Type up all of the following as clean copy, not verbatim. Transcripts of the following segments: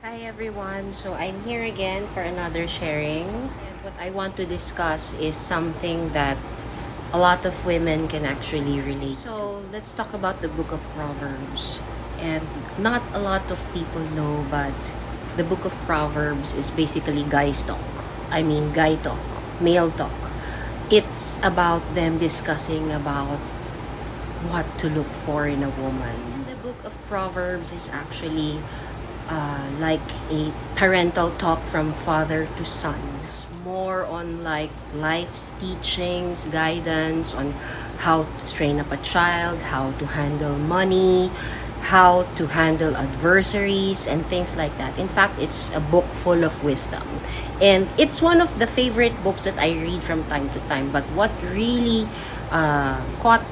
Hi everyone, so I'm here again for another sharing. And what I want to discuss is something that a lot of women can actually relate. So let's talk about the book of Proverbs. And not a lot of people know, but the book of Proverbs is basically guys talk. I mean, guy talk, male talk. It's about them discussing about what to look for in a woman. The book of Proverbs is actually like a parental talk from father to sons. More on like life's teachings, guidance on how to train up a child, how to handle money, how to handle adversaries, and things like that. In fact, it's a book full of wisdom. And it's one of the favorite books that I read from time to time. But what really caught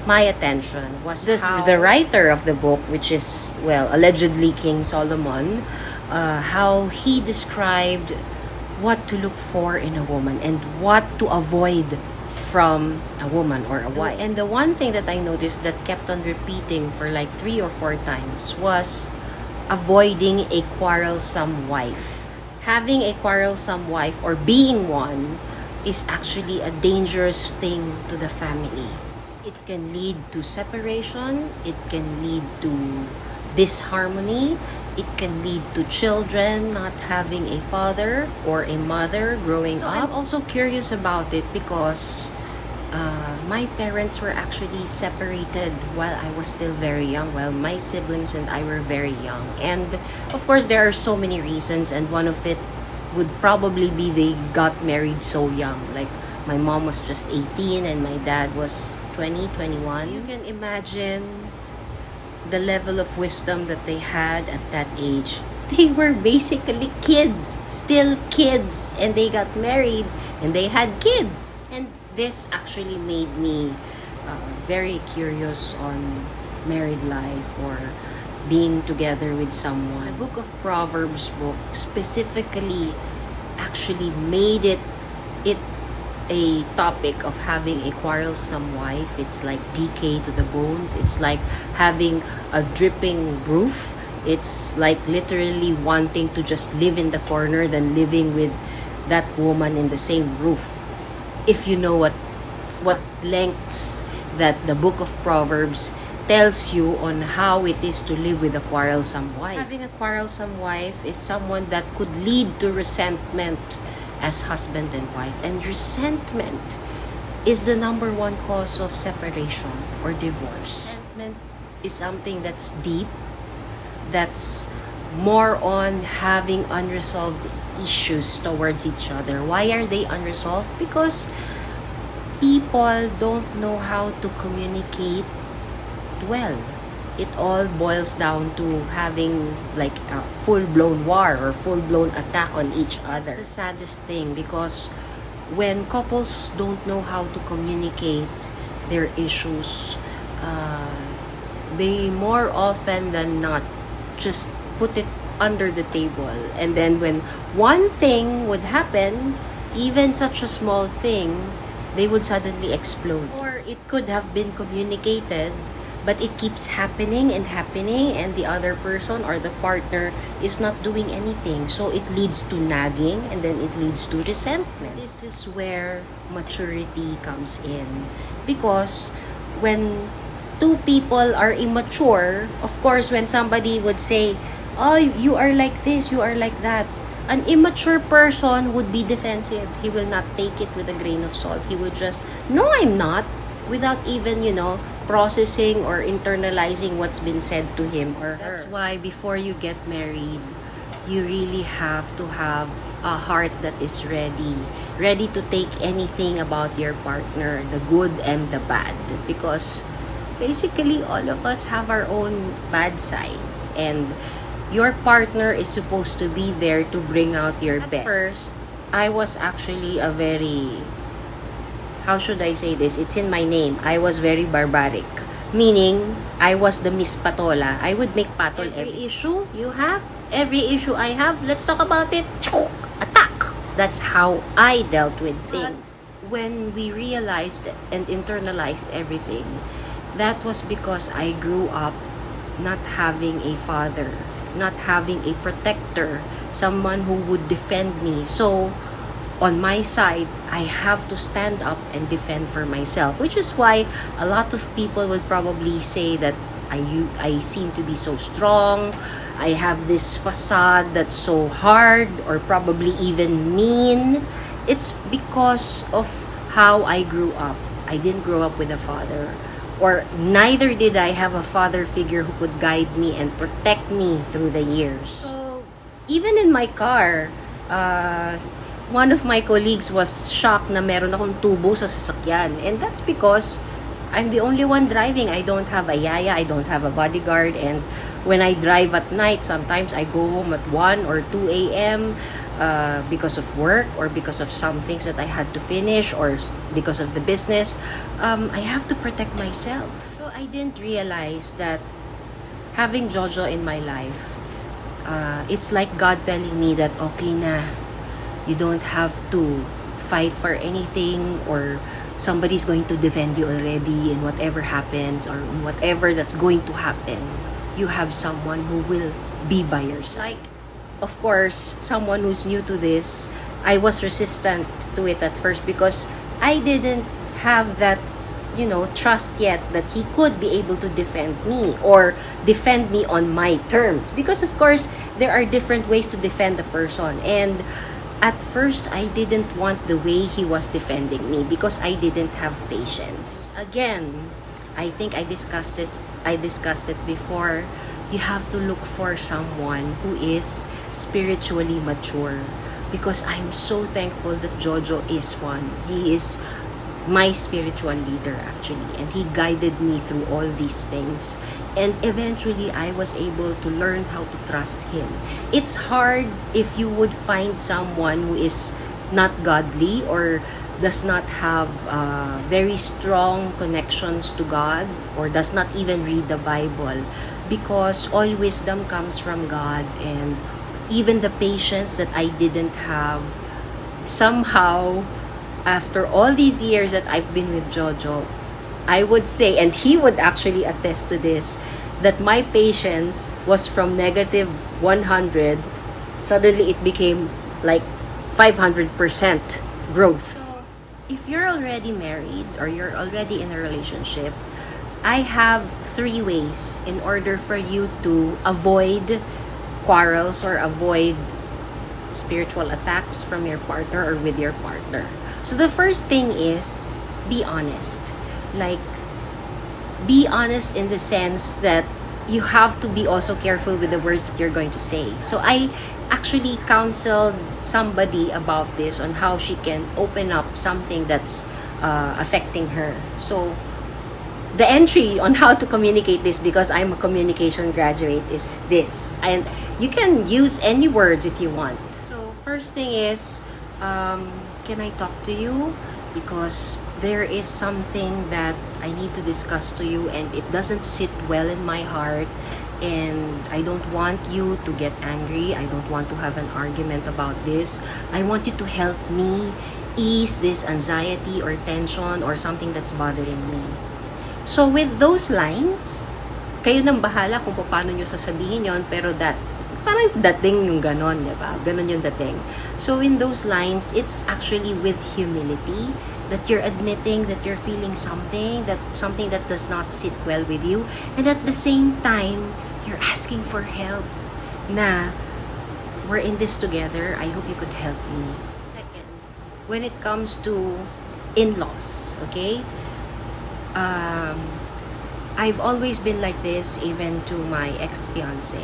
my attention was the writer of the book, which is, well, allegedly King Solomon, how he described what to look for in a woman and what to avoid from a woman or a wife. And the one thing that I noticed that kept on repeating for like 3 or 4 times was avoiding a quarrelsome wife. Having a quarrelsome wife or being one is actually a dangerous thing to the family. It can lead to separation, it can lead to disharmony, it can lead to children not having a father or a mother growing up. I'm also curious about it because my parents were actually separated while I was still very young, while my siblings and I were very young. And of course, there are so many reasons, and one of it would probably be they got married so young. Like, my mom was just 18 and my dad was 20, 21. You can imagine the level of wisdom that they had at that age. They were basically kids, still kids, and they got married and they had kids. And this actually made me very curious on married life or being together with someone. The book of Proverbs book specifically actually made it a topic of having a quarrelsome wife. It's like decay to the bones. It's like having a dripping roof. It's like literally wanting to just live in the corner than living with that woman in the same roof. If you know what lengths that the book of Proverbs tells you on how it is to live with a quarrelsome wife. Having a quarrelsome wife is someone that could lead to resentment as husband and wife. And resentment is the number one cause of separation or divorce. Resentment is something that's deep, that's more on having unresolved issues towards each other. Why are they unresolved? Because people don't know how to communicate well. It all boils down to having like a full-blown war or full-blown attack on each other. It's the saddest thing because when couples don't know how to communicate their issues, they more often than not just put it under the table. And then when one thing would happen, even such a small thing, they would suddenly explode. Or it could have been communicated, but it keeps happening and happening, and the other person or the partner is not doing anything. So it leads to nagging, and then it leads to resentment. This is where maturity comes in. Because when two people are immature, of course, when somebody would say, oh, you are like this, you are like that, an immature person would be defensive. He will not take it with a grain of salt. He would just, no, I'm not, without even, processing or internalizing what's been said to him or her. That's why before you get married, you really have to have a heart that is ready to take anything about your partner, the good and the bad. Because basically all of us have our own bad sides, and your partner is supposed to be there to bring out your best. At first, I was actually a very, how should I say this? It's in my name. I was very barbaric. Meaning, I was the Miss Patola. I would make patol every issue you have, every issue I have, let's talk about it. Attack! That's how I dealt with things. But when we realized and internalized everything, that was because I grew up not having a father not having a protector, someone who would defend me. So, on my side, I have to stand up and defend for myself, which is why a lot of people would probably say that I seem to be so strong. I have this facade that's so hard or probably even mean. It's because of how I grew up. I didn't grow up with a father, or neither did I have a father figure who could guide me and protect me through the years. So, even in my car, one of my colleagues was shocked na meron akong tubo sa sasakyan. And that's because I'm the only one driving. I don't have a yaya, I don't have a bodyguard, and when I drive at night, sometimes I go home at 1 or 2 a.m. Because of work or because of some things that I had to finish or because of the business. I have to protect myself. So I didn't realize that having Jojo in my life, it's like God telling me that okay na, you don't have to fight for anything, or somebody's going to defend you already in whatever happens or in whatever that's going to happen. You have someone who will be by your side. Like, of course, someone who's new to this, I was resistant to it at first because I didn't have that, trust yet that he could be able to defend me or defend me on my terms. Because, of course, there are different ways to defend a person. And at first, I didn't want the way he was defending me because I didn't have patience. Again, I think I discussed it before. You have to look for someone who is spiritually mature, because I'm so thankful that Jojo is one. He is my spiritual leader actually, and he guided me through all these things, and eventually I was able to learn how to trust him. It's hard if you would find someone who is not godly or does not have very strong connections to God, or does not even read the Bible, because all wisdom comes from God, and even the patience that I didn't have, somehow, after all these years that I've been with Jojo, I would say, and he would actually attest to this, that my patience was from negative 100, suddenly it became like 500% growth. So, if you're already married or you're already in a relationship, I have 3 ways in order for you to avoid quarrels or avoid spiritual attacks from your partner or with your partner. So the first thing is be honest. Like, be honest in the sense that you have to be also careful with the words that you're going to say. So I actually counseled somebody about this on how she can open up something that's affecting her. So the entry on how to communicate this, because I'm a communication graduate, is this. And you can use any words if you want. So first thing is, can I talk to you? Because there is something that I need to discuss to you and it doesn't sit well in my heart, and I don't want you to get angry. I don't want to have an argument about this. I want you to help me ease this anxiety or tension or something that's bothering me. So with those lines, kayo nang bahala kung paano nyo sasabihin yon, pero parang dating yung ganon, diba? Ganon yung dating. So in those lines, it's actually with humility that you're admitting that you're feeling something that does not sit well with you, and at the same time, you're asking for help. Na, we're in this together, I hope you could help me. Second, when it comes to in-laws, okay? I've always been like this, even to my ex-fiance,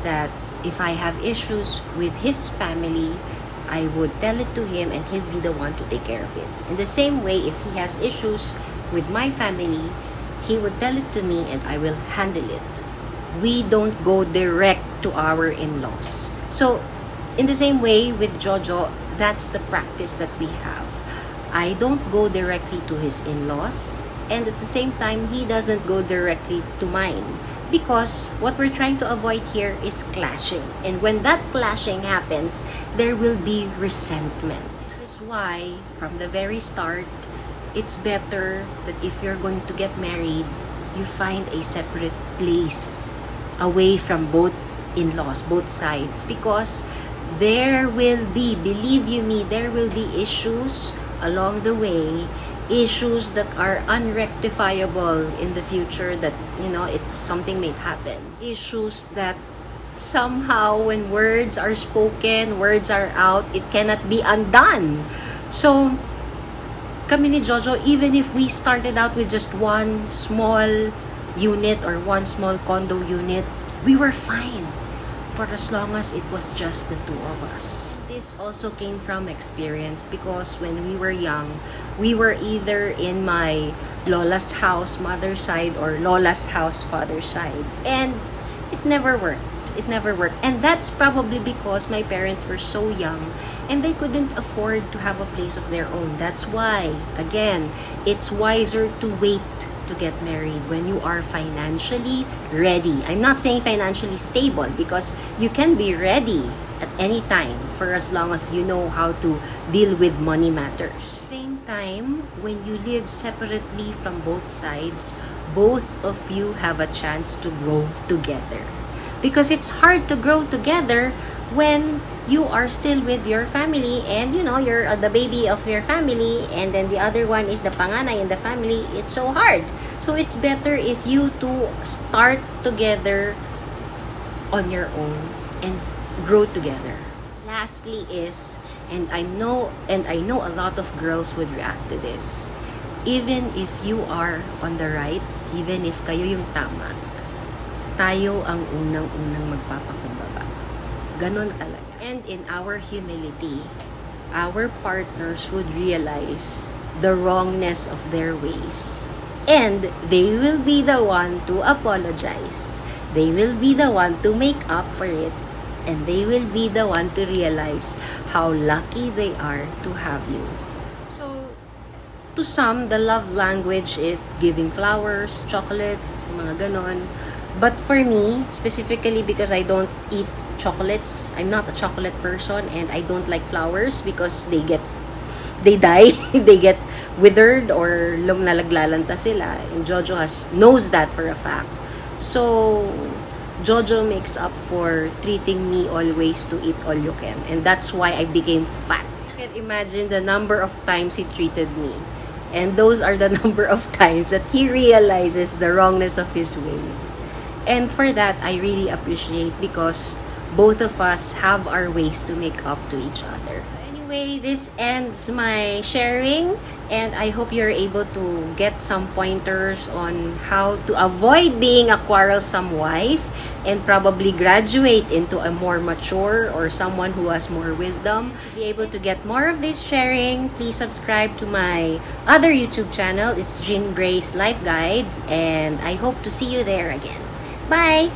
that if I have issues with his family, I would tell it to him and he'll be the one to take care of it. In the same way, if he has issues with my family, he would tell it to me and I will handle it. We don't go direct to our in-laws. So, in the same way with Jojo, that's the practice that we have. I don't go directly to his in-laws, and at the same time, he doesn't go directly to mine. Because what we're trying to avoid here is clashing. And when that clashing happens, there will be resentment. This is why, from the very start, it's better that if you're going to get married, you find a separate place away from both in-laws, both sides, because there will be, believe you me, there will be issues along the way, issues that are unrectifiable in the future, that something may happen, issues that somehow when words are spoken, words are out, it cannot be undone. So kami ni Jojo, even if we started out with just one small unit or one small condo unit, we were fine for as long as it was just the two of us. This also came from experience, because when we were young, we were either in my lola's house, mother's side, or lola's house, father's side. And it never worked. It never worked. And that's probably because my parents were so young and they couldn't afford to have a place of their own. That's why, again, it's wiser to wait to get married when you are financially ready. I'm not saying financially stable, because you can be ready at any time for as long as you know how to deal with money matters. Same time, when you live separately from both sides, both of you have a chance to grow together. Because it's hard to grow together when you are still with your family, and you're the baby of your family, and then the other one is the panganay in the family. It's so hard. So it's better if you two start together on your own and grow together. Lastly is, and I know a lot of girls would react to this, even if you are on the right, even if kayo yung tama, tayo ang unang-unang magpapakumbaba. Ganon talaga. And in our humility, our partners would realize the wrongness of their ways. And they will be the one to apologize. They will be the one to make up for it. And they will be the one to realize how lucky they are to have you. So, to some, the love language is giving flowers, chocolates, mga ganon. But for me, specifically because I don't eat chocolates, I'm not a chocolate person, and I don't like flowers because they die, they get withered or nalaglalanta sila. And Jojo knows that for a fact. So, Jojo makes up for treating me always to eat all you can. And that's why I became fat. You can imagine the number of times he treated me. And those are the number of times that he realizes the wrongness of his ways. And for that, I really appreciate, because both of us have our ways to make up to each other. Anyway, this ends my sharing, and I hope you're able to get some pointers on how to avoid being a quarrelsome wife and probably graduate into a more mature or someone who has more wisdom. To be able to get more of this sharing, please subscribe to my other YouTube channel. It's Jean Grace Life Guide, and I hope to see you there again. Bye!